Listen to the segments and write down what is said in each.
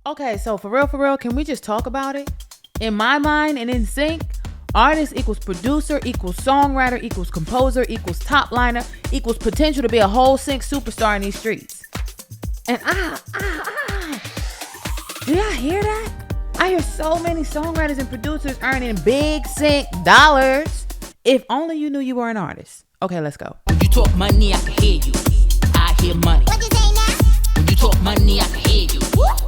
Okay, so for real, can we just talk about it? In my mind and in sync, artist equals producer equals songwriter equals composer equals top liner equals potential to be a whole sync superstar in these streets. And do y'all hear that? I hear so many songwriters and producers earning big sync dollars. If only you knew you were an artist. Okay, let's go. When you talk money, I can hear you. I hear money. What you say now? When you talk money, I can hear you.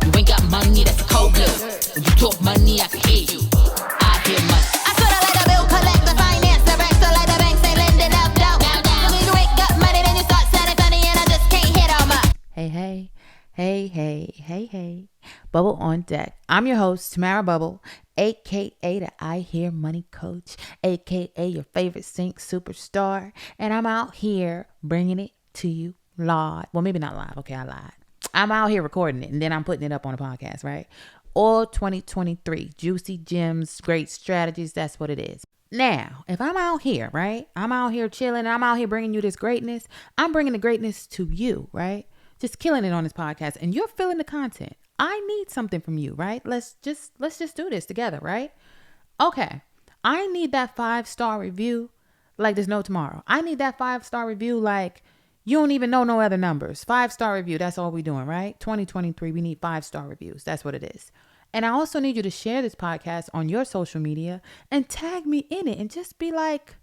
You ain't got money, that's a cold blood. When you talk money, I can hear you. I hear money. I coulda let a bill collector, finance director, like the banks ain't lending out doubt. When you ain't got money, then you start sounding funny, and I just can't hit all my. Hey. Bubble on deck. I'm your host, Tamara Bubble, aka the I Hear Money Coach, aka your favorite sync superstar. And I'm out here bringing it to you live. Well, maybe not live. Okay, I lied. I'm out here recording it and then I'm putting it up on a podcast, right? All 2023. Juicy gems, great strategies. That's what it is. Now, if I'm out here, right? I'm out here chilling. I'm out here bringing you this greatness. I'm bringing the greatness to you, right? Just killing it on this podcast. And you're feeling the content. I need something from you, right? Let's just do this together, right? Okay. I need that 5-star review like there's no tomorrow. I need that 5-star review like you don't even know no other numbers. 5-star review. That's all we doing, right? 2023, we need 5-star reviews. That's what it is. And I also need you to share this podcast on your social media and tag me in it and just be like,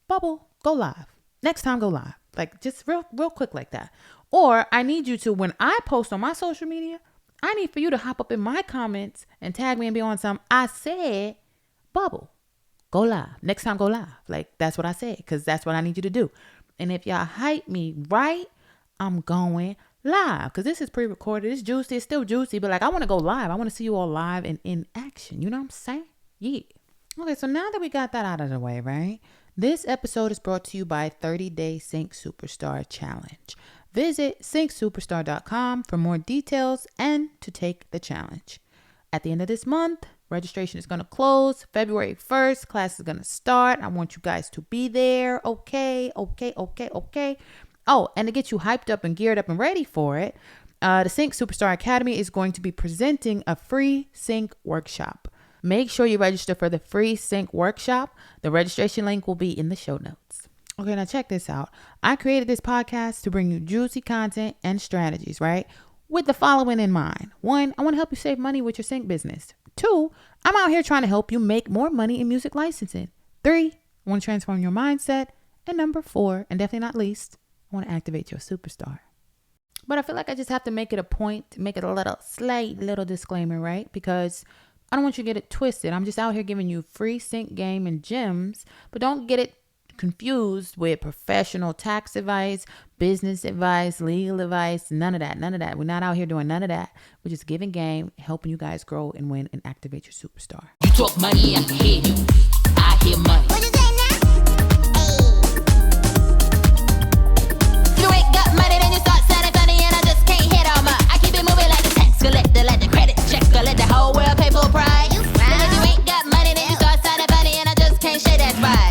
Bubble, go live. Next time, go live. Like just real quick like that. Or I need you to, when I post on my social media, I need for you to hop up in my comments and tag me and be on some. I said, Bubble, go live. Next time, go live. Like that's what I said because that's what I need you to do. And if y'all hype me right, I'm going live because this is pre-recorded. It's juicy. It's still juicy, but like I want to go live. I want to see you all live and in action. You know what I'm saying? Yeah. Okay, so now that we got that out of the way, right? This episode is brought to you by 30-Day Sync Superstar Challenge. Visit syncsuperstar.com for more details and to take the challenge. At the end of this month, registration is going to close. February 1st, class is going to start. I want you guys to be there. Okay. Oh, and to get you hyped up and geared up and ready for it, the Sync Superstar Academy is going to be presenting a free sync workshop. Make sure you register for the free sync workshop. The registration link will be in the show notes. Okay, now check this out. I created this podcast to bring you juicy content and strategies, right? With the following in mind. 1, I want to help you save money with your sync business. 2, I'm out here trying to help you make more money in music licensing. 3, I want to transform your mindset. And number 4, and definitely not least, I want to activate your superstar. But I feel like I just have to make it a point, make it a slight little disclaimer, right? Because I don't want you to get it twisted. I'm just out here giving you free sync game and gems, but don't get it confused with professional tax advice, business advice, legal advice, none of that. We're not out here doing none of that. We're just giving game, helping you guys grow and win and activate your superstar. You talk money, I can hear you. I hear money. What you say now? You ain't got money, then you start sounding funny, and I just can't hit all my. I keep it moving like the tax collector, like the credit checker, let the whole world pay full price. Then if you ain't got money, then you start sounding funny, and I just can't say that's right.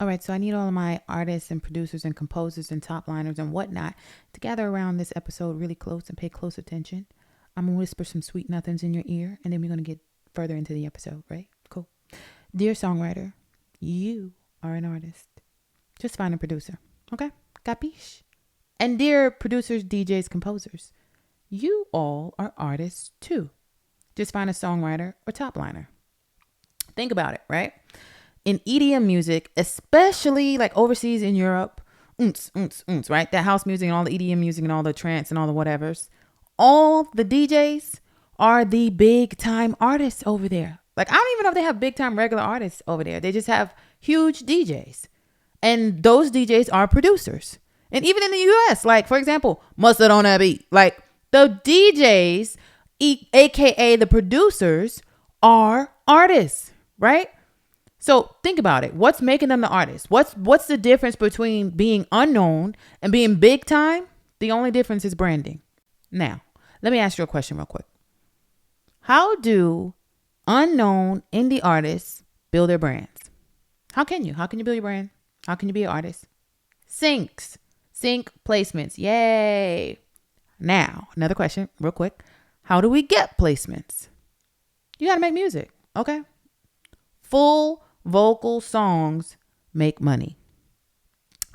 All right, so I need all of my artists and producers and composers and top liners and whatnot to gather around this episode really close and pay close attention. I'm going to whisper some sweet nothings in your ear, and then we're going to get further into the episode, right? Cool. Dear songwriter, you are an artist. Just find a producer, okay? Capiche? And dear producers, DJs, composers, you all are artists too. Just find a songwriter or top liner. Think about it, right? In EDM music, especially like overseas in Europe, right? That house music and all the EDM music and all the trance and all the whatevers. All the DJs are the big time artists over there. Like, I don't even know if they have big time regular artists over there. They just have huge DJs. And those DJs are producers. And even in the US, like, for example, Mustard on That Beat. Like, the DJs, aka the producers, are artists, right? So think about it. What's making them the artist? What's the difference between being unknown and being big time? The only difference is branding. Now, let me ask you a question real quick. How do unknown indie artists build their brands? How can you? How can you build your brand? How can you be an artist? Sync placements. Yay. Now, another question real quick. How do we get placements? You got to make music, okay? Full vocal songs make money.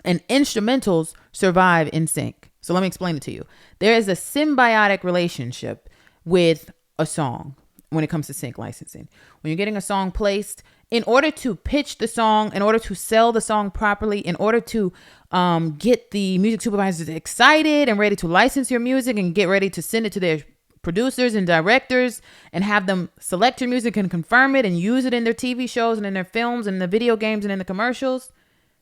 And instrumentals survive in sync. So let me explain it to you. There is a symbiotic relationship with a song when it comes to sync licensing. When you're getting a song placed, in order to pitch the song, in order to sell the song properly, in order to get the music supervisors excited and ready to license your music and get ready to send it to their producers and directors and have them select your music and confirm it and use it in their TV shows and in their films and the video games and in the commercials,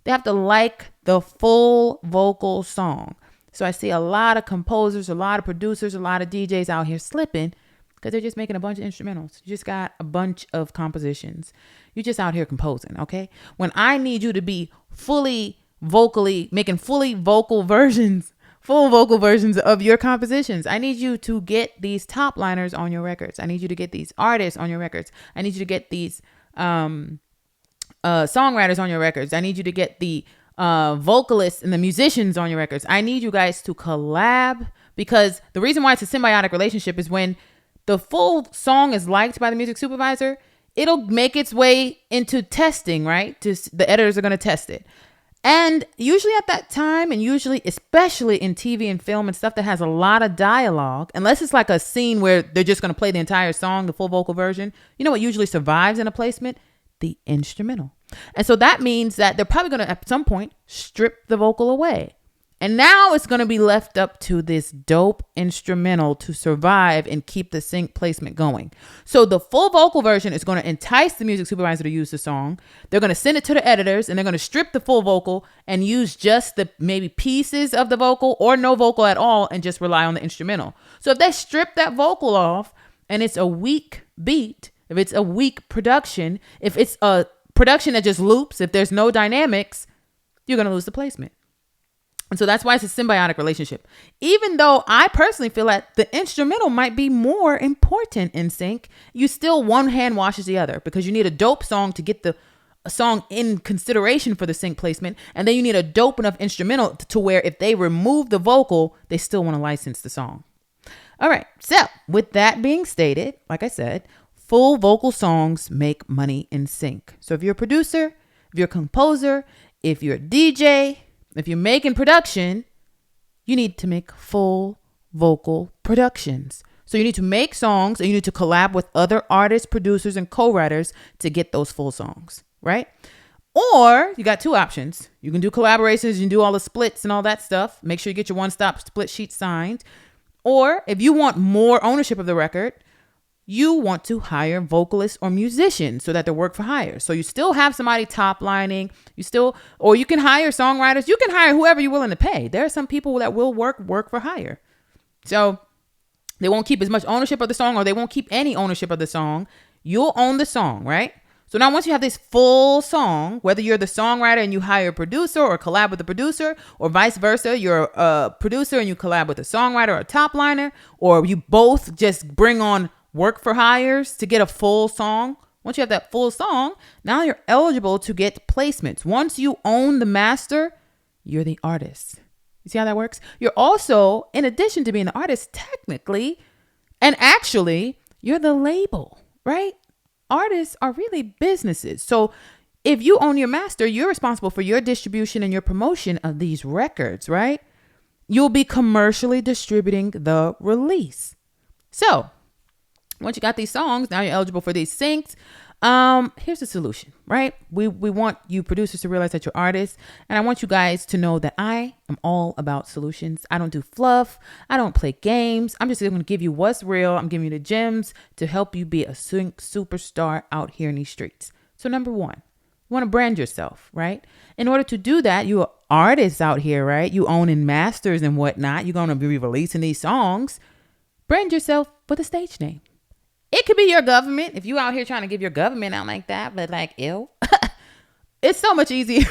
they have to like the full vocal song. So I see a lot of composers, a lot of producers, a lot of DJs out here slipping because they're just making a bunch of instrumentals. You just got a bunch of compositions. You're just out here composing, okay? When I need you to be fully vocally, making fully vocal versions, full vocal versions of your compositions, I need you to get these top liners on your records. I need you to get these artists on your records. I need you to get these songwriters on your records. I need you to get the vocalists and the musicians on your records. I need you guys to collab, because the reason why it's a symbiotic relationship is when the full song is liked by the music supervisor, it'll make its way into testing, right? The editors are going to test it. And usually at that time, and usually especially in TV and film and stuff that has a lot of dialogue, unless it's like a scene where they're just going to play the entire song, the full vocal version, you know what usually survives in a placement? The instrumental. And so that means that they're probably going to at some point strip the vocal away. And now it's going to be left up to this dope instrumental to survive and keep the sync placement going. So the full vocal version is going to entice the music supervisor to use the song. They're going to send it to the editors and they're going to strip the full vocal and use just the maybe pieces of the vocal or no vocal at all and just rely on the instrumental. So if they strip that vocal off and it's a weak beat, if it's a weak production, if it's a production that just loops, if there's no dynamics, you're going to lose the placement. And so that's why it's a symbiotic relationship. Even though I personally feel that the instrumental might be more important in sync, you still one hand washes the other, because you need a dope song to get the song in consideration for the sync placement. And then you need a dope enough instrumental to where if they remove the vocal, they still want to license the song. All right. So with that being stated, like I said, full vocal songs make money in sync. So if you're a producer, if you're a composer, if you're a DJ, if you're making production, you need to make full vocal productions. So you need to make songs and you need to collab with other artists, producers, and co-writers to get those full songs, right? Or you got two options. You can do collaborations, you can do all the splits and all that stuff. Make sure you get your one-stop split sheet signed. Or if you want more ownership of the record, you want to hire vocalists or musicians so that they work for hire. So you still have somebody top lining, or you can hire songwriters. You can hire whoever you're willing to pay. There are some people that will work for hire. So they won't keep as much ownership of the song, or they won't keep any ownership of the song. You'll own the song, right? So now once you have this full song, whether you're the songwriter and you hire a producer or collab with a producer, or vice versa, you're a producer and you collab with a songwriter or a top liner, or you both just bring on work for hires to get a full song. Once you have that full song, now you're eligible to get placements. Once you own the master, you're the artist. You see how that works? You're also, in addition to being the artist, technically, and actually, you're the label, right? Artists are really businesses. So if you own your master, you're responsible for your distribution and your promotion of these records, right? You'll be commercially distributing the release. So once you got these songs, now you're eligible for these syncs. Here's the solution, right? We want you producers to realize that you're artists. And I want you guys to know that I am all about solutions. I don't do fluff. I don't play games. I'm just going to give you what's real. I'm giving you the gems to help you be a sync superstar out here in these streets. So number one, you want to brand yourself, right? In order to do that, you're artists out here, right? You owning masters and whatnot. You're going to be releasing these songs. Brand yourself with a stage name. It could be your government. If you out here trying to give your government out like that, but like, ew. It's so much easier,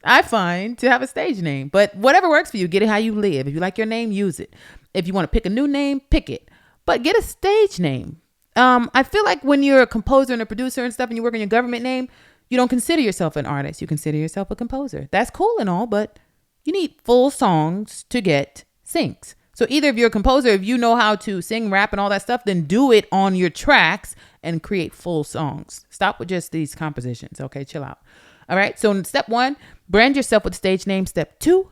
I find, to have a stage name. But whatever works for you, get it how you live. If you like your name, use it. If you want to pick a new name, pick it. But get a stage name. I feel like when you're a composer and a producer and stuff and you work in your government name, you don't consider yourself an artist. You consider yourself a composer. That's cool and all, but you need full songs to get syncs. So either if you're a composer, if you know how to sing, rap, and all that stuff, then do it on your tracks and create full songs. Stop with just these compositions. Okay, chill out. All right. So step 1, brand yourself with stage name. Step 2,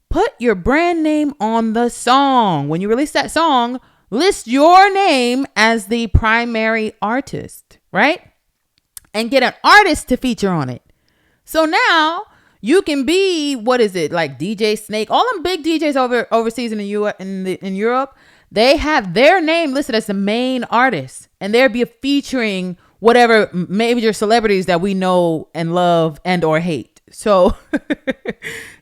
put your brand name on the song. When you release that song, list your name as the primary artist, right? And get an artist to feature on it. So now you can be, what is it, like DJ Snake, all them big DJs overseas in Europe, they have their name listed as the main artist, and they'll be featuring whatever major celebrities that we know and love and or hate. So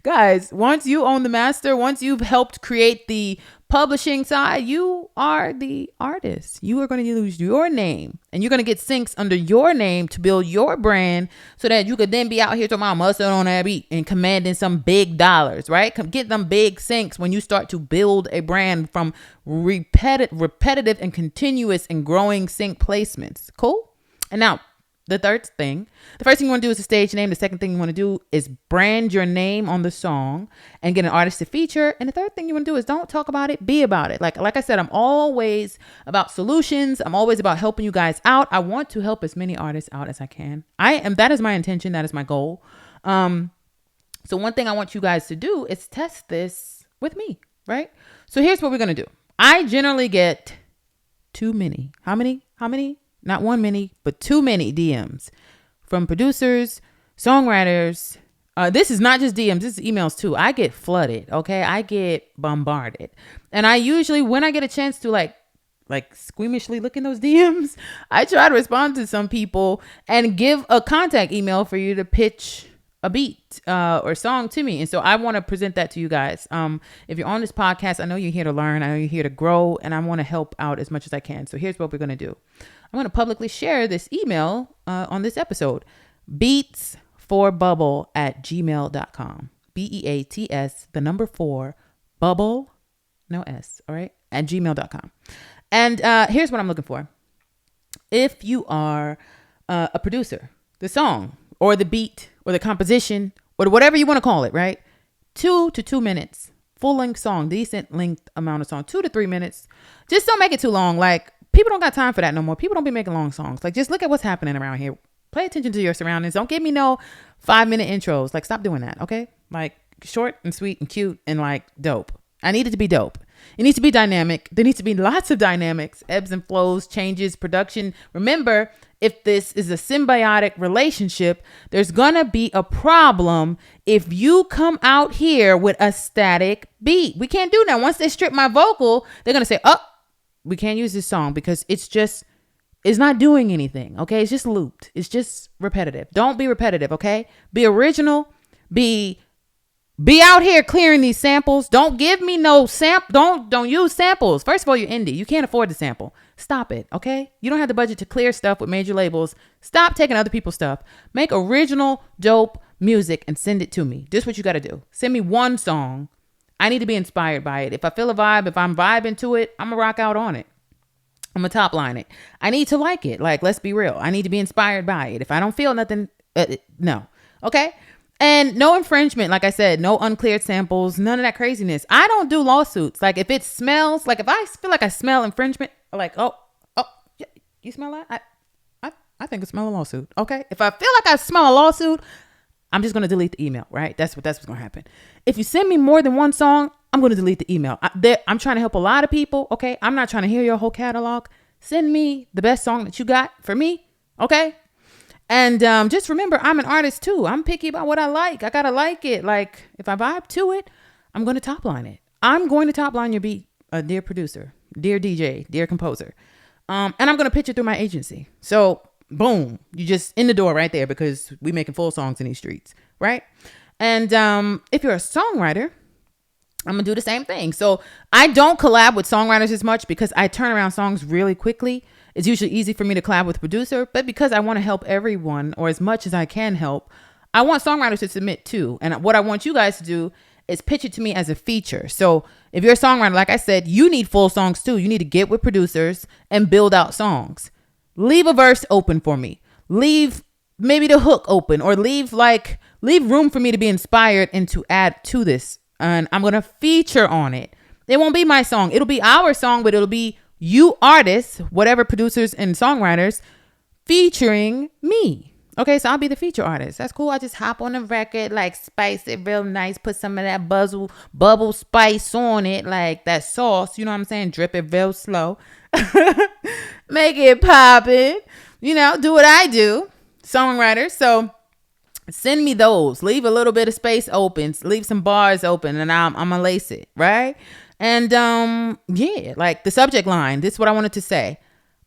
guys, once you own the master, once you've helped create the publishing side, you are the artist. You are going to use your name, and you're going to get syncs under your name to build your brand so that you could then be out here talking about mustard on that beat and commanding some big dollars, right? Get them big syncs when you start to build a brand from repetitive and continuous and growing sync placements. Cool? And now, the first thing you want to do is the stage name. The second thing you want to do is brand your name on the song and get an artist to feature. And the third thing you want to do is don't talk about it, be about it. Like I said, I'm always about solutions. I'm always about helping you guys out. I want to help as many artists out as I can. That is my intention. That is my goal. So one thing I want you guys to do is test this with me, right? So here's what we're going to do. I generally get too many. How many? Not one many, but too many DMs from producers, songwriters. This is not just DMs, this is emails too. I get flooded, okay? I get bombarded. And I usually, when I get a chance to like squeamishly look in those DMs, I try to respond to some people and give a contact email for you to pitch a beat or song to me. And so I want to present that to you guys. If you're on this podcast, I know you're here to learn. I know you're here to grow, and I want to help out as much as I can. So here's what we're going to do. I'm going to publicly share this email on this episode. beats4bubble@gmail.com. BEATS, the number 4, bubble, no S, all right, at gmail.com. And here's what I'm looking for. If you are a producer, the song or the beat or the composition or whatever you want to call it, right? 2 to 2 minutes, full length song, decent length amount of song, 2 to 3 minutes. Just don't make it too long. Like, people don't got time for that no more. People don't be making long songs. Like, just look at what's happening around here. Pay attention to your surroundings. Don't give me no 5-minute intros. Like, stop doing that, okay? Like, short and sweet and cute and like dope. I need it to be dope. It needs to be dynamic. There needs to be lots of dynamics, ebbs and flows, changes, production. Remember, if this is a symbiotic relationship, there's gonna be a problem if you come out here with a static beat. We can't do that. Once they strip my vocal, they're gonna say, oh, we can't use this song because it's not doing anything. Okay. It's just looped. It's just repetitive. Don't be repetitive. Okay. Be original. Be out here clearing these samples. Don't give me no Don't use samples. First of all, you're indie. You can't afford the sample. Stop it. Okay. You don't have the budget to clear stuff with major labels. Stop taking other people's stuff. Make original, dope music and send it to me. This is what you got to do. Send me one song. I need to be inspired by it. If I feel a vibe, if I'm vibing to it, I'm going to rock out on it. I'm going to top line it. I need to like it. Like, let's be real. I need to be inspired by it. If I don't feel nothing, no. Okay. And no infringement. Like I said, no uncleared samples, none of that craziness. I don't do lawsuits. Like, if it smells, like if I feel like I smell infringement, like, oh, you smell that? I think I smell a lawsuit. Okay. If I feel like I smell a lawsuit, I'm just going to delete the email, right? That's what's going to happen. If you send me more than one song, I'm going to delete the email. I'm trying to help a lot of people. Okay. I'm not trying to hear your whole catalog. Send me the best song that you got for me. Okay. And just remember, I'm an artist too. I'm picky about what I like. I got to like it. Like, if I vibe to it, I'm going to top line it. I'm going to top line your beat, dear producer, dear DJ, dear composer. And I'm going to pitch it through my agency. So boom, you just in the door right there because we making full songs in these streets, right? And if you're a songwriter, I'm gonna do the same thing. So I don't collab with songwriters as much because I turn around songs really quickly. It's usually easy for me to collab with a producer, but because I want to help everyone, or as much as I can help, I want songwriters to submit too. And what I want you guys to do is pitch it to me as a feature. So if you're a songwriter, like I said, you need full songs too. You need to get with producers and build out songs. Leave a verse open for me. Leave maybe the hook open, or leave room for me to be inspired and to add to this. And I'm going to feature on it. It won't be my song. It'll be our song, but it'll be you artists, whatever producers and songwriters, featuring me. Okay, so I'll be the feature artist. That's cool. I just hop on the record, like spice it real nice, put some of that bubble spice on it, like that sauce, you know what I'm saying? Drip it real slow. Make it poppin'. You know, do what I do. Songwriter. So send me those. Leave a little bit of space open. Leave some bars open, and I'm gonna lace it, right? And yeah, like the subject line. This is what I wanted to say.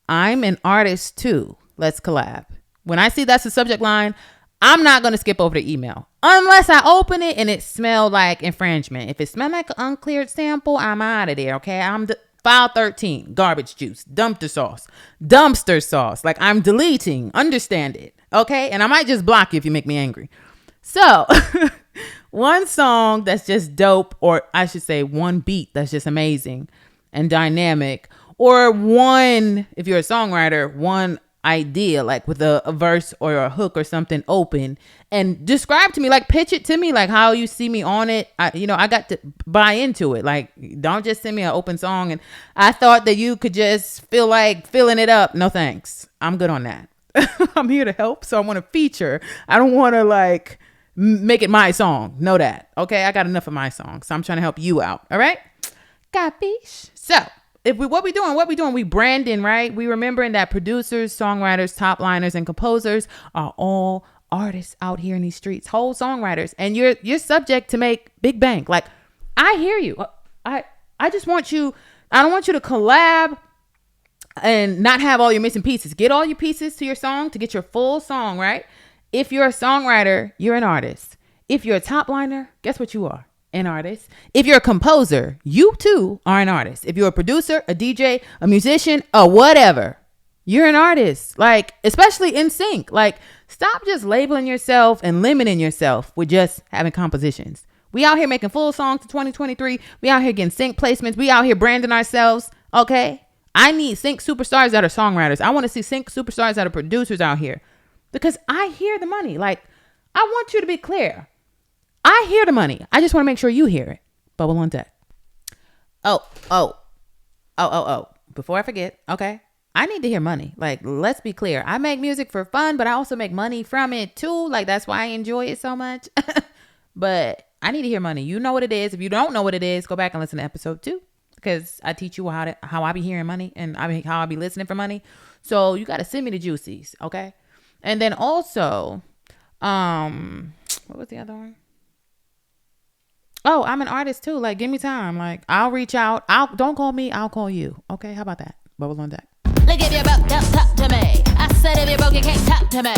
I'm an artist too. Let's collab. When I see that's the subject line, I'm not gonna skip over the email unless I open it and it smelled like infringement. If it smelled like an uncleared sample, I'm out of there. Okay, I'm file 13, garbage juice, dumpster sauce. Like I'm deleting. Understand it. Okay, and I might just block you if you make me angry. So one song that's just dope, or I should say one beat that's just amazing and dynamic, or one, if you're a songwriter, one idea, like with a verse or a hook or something open, and describe to me, like pitch it to me, like how you see me on it. I got to buy into it. Like, don't just send me an open song and I thought that you could just feel like filling it up. No thanks. I'm good on that. I'm here to help, so I want to feature. I don't want to like make it my song. Know that. Okay, I got enough of my song, so I'm trying to help you out. All right, capiche? So what we doing? We branding, right? We remembering that producers, songwriters, topliners, and composers are all artists out here in these streets, whole songwriters, and you're subject to make big bank. Like, I hear you. I just want you. I don't want you to collab and not have all your missing pieces. Get all your pieces to your song to get your full song, right? If you're a songwriter, you're an artist. If you're a topliner, guess what you are? An artist. If you're a composer, you too are an artist. If you're a producer, a DJ, a musician, or whatever, you're an artist. Like, especially in sync. Like, stop just labeling yourself and limiting yourself with just having compositions. We out here making full songs to 2023. We out here getting sync placements. We out here branding ourselves. Okay? I need sync superstars that are songwriters. I want to see sync superstars that are producers out here, because I hear the money. Like, I want you to be clear. I hear the money. I just want to make sure you hear it. Bubble on deck. Oh. Before I forget, okay? I need to hear money. Like, let's be clear. I make music for fun, but I also make money from it too. Like, that's why I enjoy it so much. But I need to hear money. You know what it is. If you don't know what it is, go back and listen to episode 2. Because I teach you how I be hearing money and how I be listening for money. So you got to send me the juicies, okay? And then also, what was the other one? Oh, I'm an artist too. Like, give me time. Like, I'll reach out. Don't call me. I'll call you. Okay, how about that? Bubble on deck. Look, if you're broke, don't talk to me. I said if you're broke, you can't talk to me.